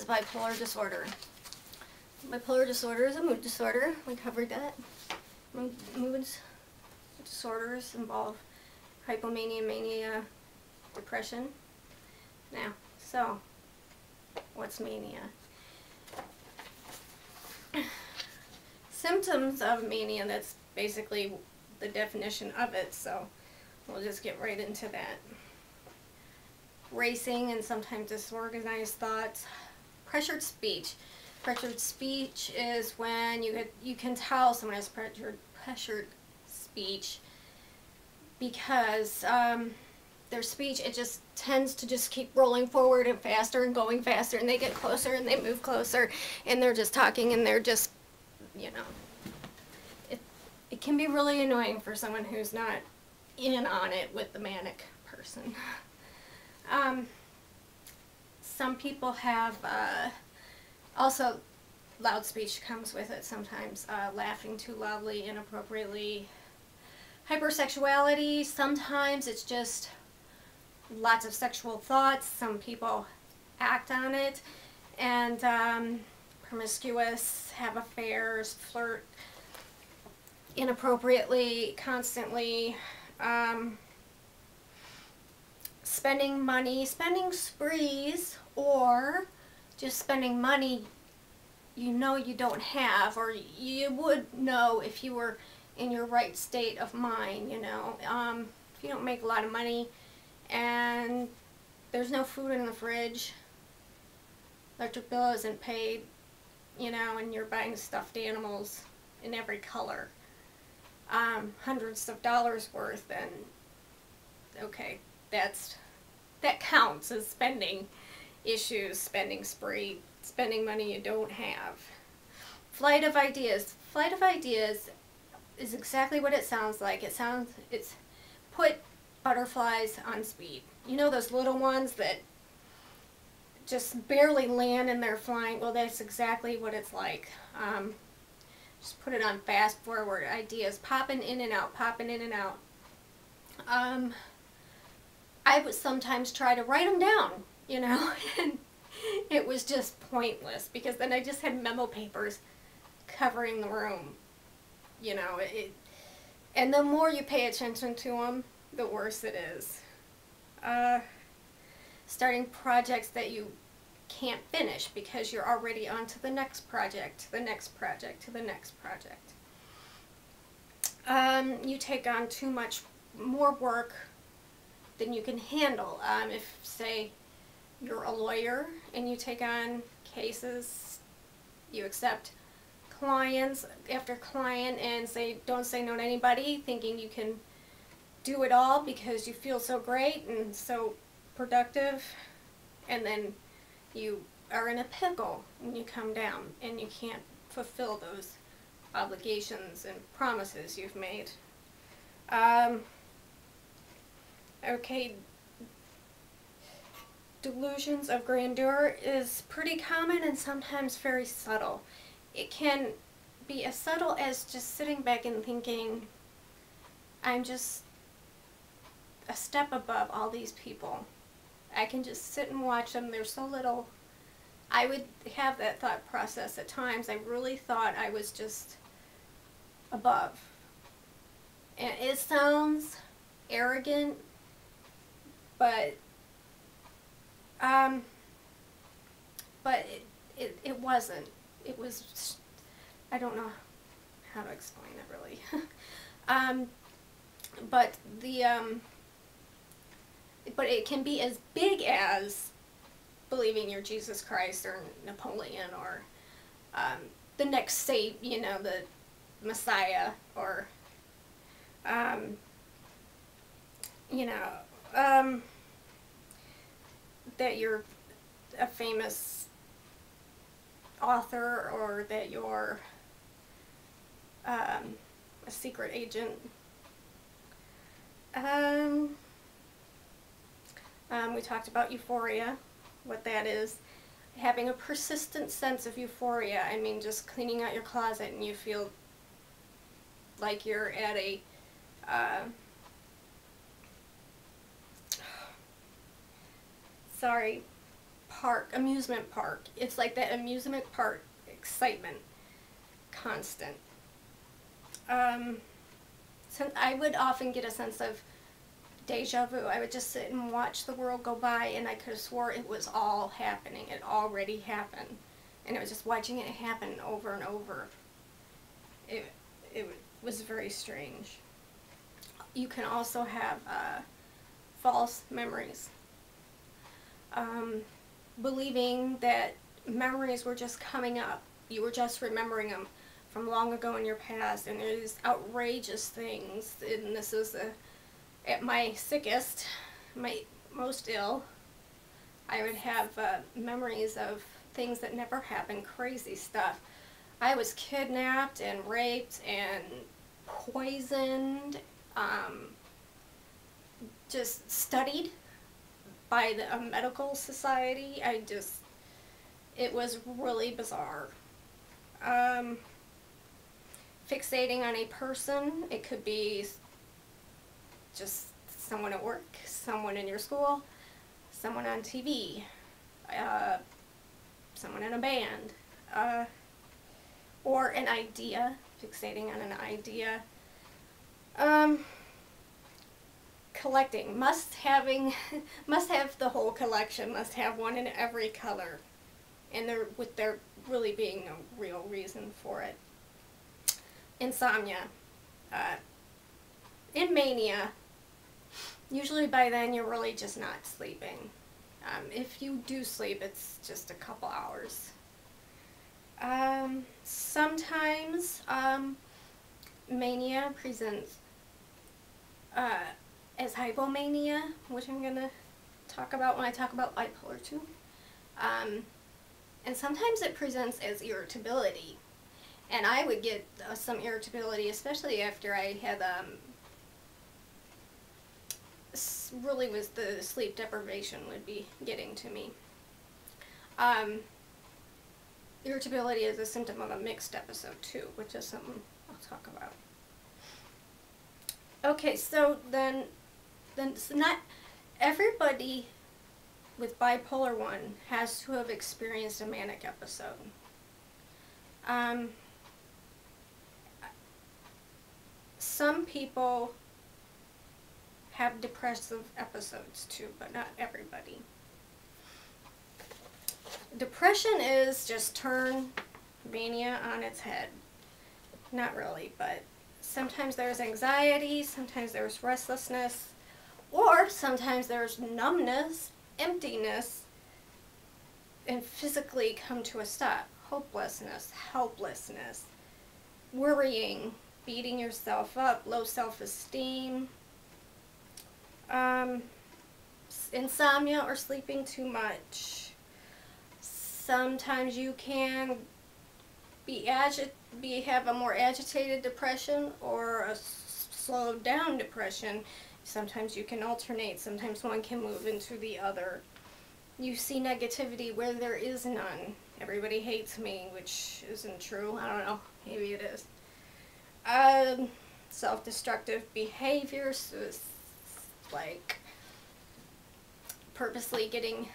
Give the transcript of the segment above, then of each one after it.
bipolar disorder. Bipolar disorder is a mood disorder. We covered that. Mood disorders involve hypomania, mania, depression. Now, so, what's mania? Symptoms of mania, that's basically the definition of it, so we'll just get right into that. Racing and sometimes disorganized thoughts. Pressured speech. Pressured speech is when you can tell someone has pressured speech because their speech, it just tends to just keep rolling forward and going faster, and they get closer and they move closer, and they're just talking and they're just, you know, it can be really annoying for someone who's not in on it with the manic person. Some people have also loud speech comes with it sometimes, laughing too loudly, inappropriately, hypersexuality. Sometimes it's just lots of sexual thoughts. Some people act on it, and promiscuous, have affairs, flirt inappropriately, constantly, spending money, spending sprees, or just spending money you know you don't have, or you would know if you were in your right state of mind, you know. If you don't make a lot of money and there's no food in the fridge, electric bill isn't paid, you know, and you're buying stuffed animals in every color, hundreds of dollars worth, then okay, that counts as spending issues, spending spree, spending money you don't have. Flight of ideas. Flight of ideas is exactly what it sounds like. It's put butterflies on speed. You know those little ones that just barely land and they're flying? Well, that's exactly what it's like. Just put it on fast forward. Ideas popping in and out, popping in and out. I would sometimes try to write them down, you know, and it was just pointless because then I just had memo papers covering the room, you know. And the more you pay attention to them, the worse it is. Starting projects that you can't finish because you're already on to the next project, to the next project, to the next project. You take on too much more work than you can handle. If, say, you're a lawyer and you take on cases, you accept clients after client and don't say no to anybody, thinking you can do it all because you feel so great and so productive, and then you are in a pickle when you come down and you can't fulfill those obligations and promises you've made. Okay, delusions of grandeur is pretty common and sometimes very subtle. It can be as subtle as just sitting back and thinking, I'm just a step above all these people. I can just sit and watch them. They're so little. I would have that thought process at times. I really thought I was just above. And it sounds arrogant, but it wasn't. It was, I don't know how to explain it really. But it can be as big as believing you're Jesus Christ or Napoleon or the next you know, the Messiah, or you know, that you're a famous author, or that you're a secret agent. We talked about euphoria, what that is. Having a persistent sense of euphoria. I mean, just cleaning out your closet and you feel like you're at a amusement park. It's like that amusement park excitement, constant. So I would often get a sense of deja vu. I would just sit and watch the world go by, and I could have swore it was all happening. It already happened. And I was just watching it happen over and over. It was very strange. You can also have false memories. Believing that memories were just coming up. You were just remembering them from long ago in your past, and there's outrageous things. And this is at my sickest, my most ill, I would have memories of things that never happened, crazy stuff. I was kidnapped and raped and poisoned, just studied by a medical society. It was really bizarre. Fixating on a person, it could be just someone at work, someone in your school, someone on TV, someone in a band, or an idea, fixating on an idea. Collecting, must have the whole collection, must have one in every color, and there really being no real reason for it. Insomnia. In mania, usually by then you're really just not sleeping. If you do sleep, it's just a couple hours. Sometimes mania presents as hypomania, which I'm going to talk about when I talk about bipolar 2. And sometimes it presents as irritability. And I would get some irritability, especially after I had, really was the sleep deprivation would be getting to me. Irritability is a symptom of a mixed episode too, which is something I'll talk about. Okay, so then so not everybody with bipolar 1 has to have experienced a manic episode. Some people have depressive episodes too, but not everybody. Depression is just turn mania on its head. Not really, but sometimes there's anxiety, sometimes there's restlessness, or sometimes there's numbness, emptiness, and physically come to a stop. Hopelessness, helplessness, worrying, beating yourself up, low self-esteem, insomnia or sleeping too much. Sometimes you can have a more agitated depression or a slowed down depression. Sometimes you can alternate. Sometimes one can move into the other. You see negativity where there is none. Everybody hates me, which isn't true. I don't know. Maybe it is. Self-destructive behaviors, like purposely getting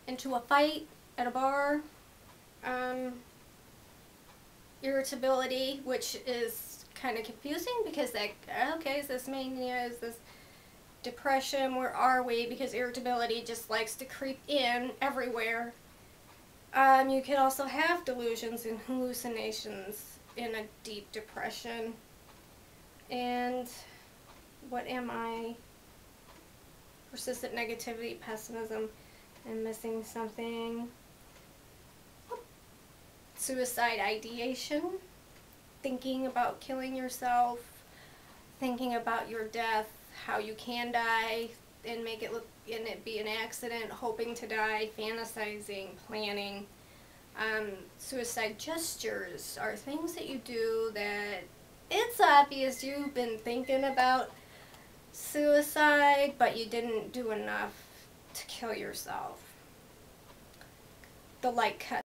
into a fight at a bar. Irritability, which is kind of confusing because okay, is this mania, is this depression, where are we? Because irritability just likes to creep in everywhere. You can also have delusions and hallucinations in a deep depression. And what am I? Persistent negativity, pessimism, and missing something. Suicide ideation, thinking about killing yourself, thinking about your death, how you can die, and make it look and it be an accident, hoping to die, fantasizing, planning. Suicide gestures are things that you do that it's obvious you've been thinking about suicide, but you didn't do enough to kill yourself. The light cut